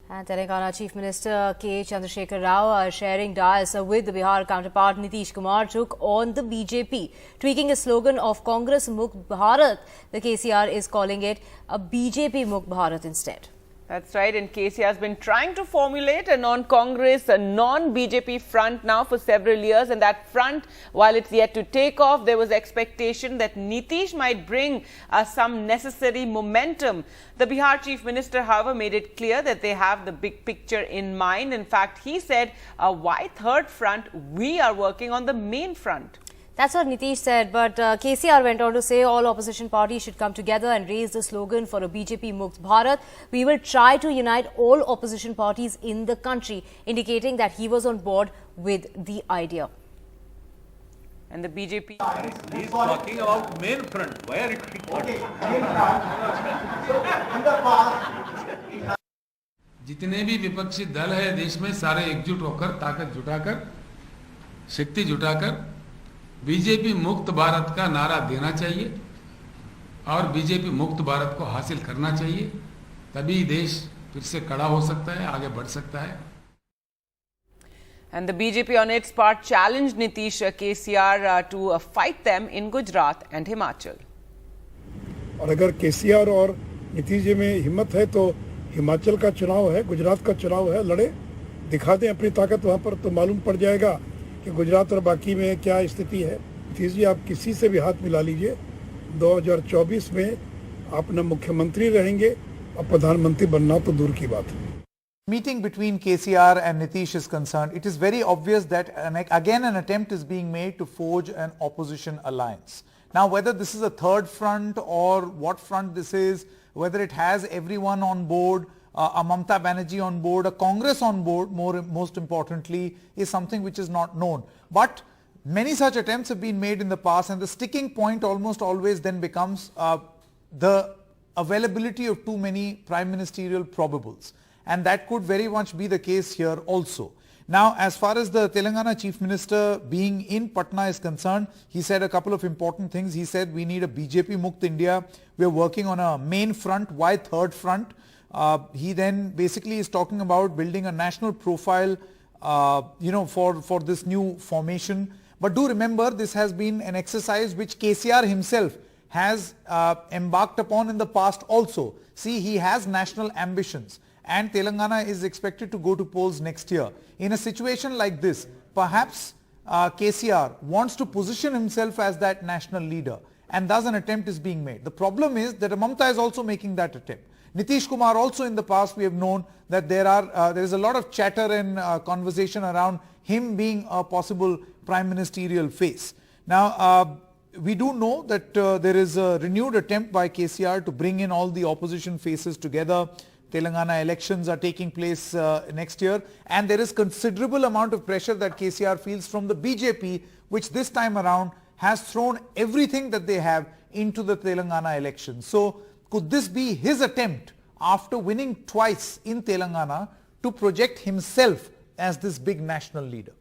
And Telangana Chief Minister Chandrasekhar Rao, sharing dais with the Bihar counterpart Nitish Kumar, took on the BJP, tweaking a slogan of Congress Mukt Bharat. The KCR is calling it a BJP Mukt Bharat instead. That's right, and KCR has been trying to formulate a non-Congress, a non-BJP front now for several years, and that front, while it's yet to take off, there was expectation that Nitish might bring some necessary momentum. The Bihar Chief Minister, however, made it clear that they have the big picture in mind. In fact, he said, why third front? We are working on the main front. That's what Nitish said, but KCR went on to say all opposition parties should come together and raise the slogan for a BJP Mukt Bharat. We will try to unite all opposition parties in the country, indicating that he was on board with the idea. And the BJP... He is talking about main front. Why are you talking जितने भी विपक्षी दल है देश में सारे एकजुट होकर ताकत जुटाकर शक्ति जुटाकर बीजेपी मुक्त भारत का नारा देना चाहिए और बीजेपी मुक्त भारत को हासिल करना चाहिए, तभी देश फिर से खड़ा हो सकता है, आगे बढ़ सकता है. And the BJP on its part challenged Nitish KCR to fight them in Gujarat and Himachal. और अगर केसीआर और नीतीश जी में हिम्मत है तो हिमाचल का चुनाव है, गुजरात का चुनाव है, लड़े दिखा दें अपनी ताकत वहां पर तो मालूम पड़ जाएगा कि गुजरात और बाकी में क्या स्थिति है. नीतीश जी आप किसी से भी हाथ मिला लीजिए, 2024 में आप न मुख्यमंत्री रहेंगे और प्रधानमंत्री बनना तो दूर की बात है. Meeting between KCR and Nitish is concerned, it is very obvious that again an attempt is being made to forge an opposition alliance. Now whether this is a third front or what front this is, whether it has everyone on board, a Mamata Banerjee on board, a Congress on board, most importantly, is something which is not known. But many such attempts have been made in the past, and the sticking point almost always then becomes the availability of too many prime ministerial probables. And that could very much be the case here also. Now, as far as the Telangana Chief Minister being in Patna is concerned, he said a couple of important things. He said we need a BJP Mukt India. We are working on a main front. Why third front? He then basically is talking about building a national profile, for this new formation. But do remember, this has been an exercise which KCR himself has embarked upon in the past also. See, he has national ambitions, and Telangana is expected to go to polls next year. In a situation like this, perhaps KCR wants to position himself as that national leader, and thus an attempt is being made. The problem is that Mamata is also making that attempt. Nitish Kumar also in the past we have known that there is a lot of chatter and conversation around him being a possible prime ministerial face. Now we do know that there is a renewed attempt by KCR to bring in all the opposition faces together. Telangana elections are taking place next year, and there is considerable amount of pressure that KCR feels from the BJP, which this time around has thrown everything that they have into the Telangana elections. So could this be his attempt after winning twice in Telangana to project himself as this big national leader?